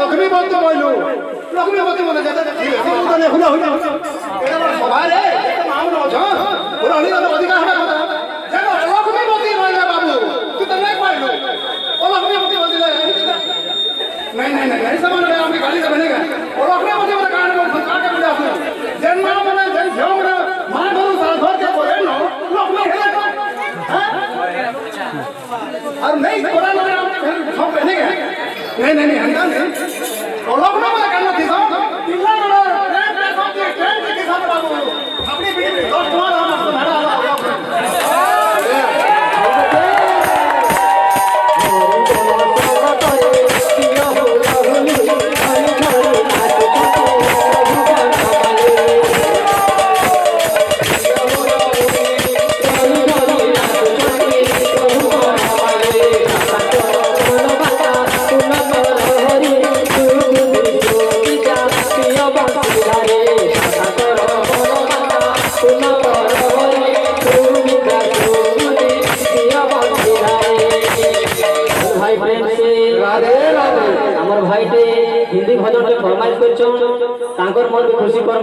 লক্ষ্মীপতি বইলু লক্ষ্মীপতি বলে যেতে হুলা হুলা হুলা সবারে মাউন অছ পুরা হলি অধিকার হবে কথা যেন লক্ষ্মীপতি বইলে বাবু তুই তো নাই পাইলু লক্ষ্মীপতি বলছিলে नहीं नहीं नहीं नहीं समझ रहे हमने गाली से बनेगा और अपने मुझे बता कान बोल काटे बुला सुन जन मां मने जन झोंगरा मां भरू साल भर के बोले नो लोग नहीं है हां और नहीं कोरा लोग हमने घर झोंक बनेगा नहीं नहीं नहीं हंगा नहीं और लोग ना बोले करना थी सो इतना बड़ा ट्रेन के साथ बाबू अपनी बीड़ी दोस्त तुम्हारा हम भाड़ा हिंदी भजन फरमाइश कर खुशी करमा।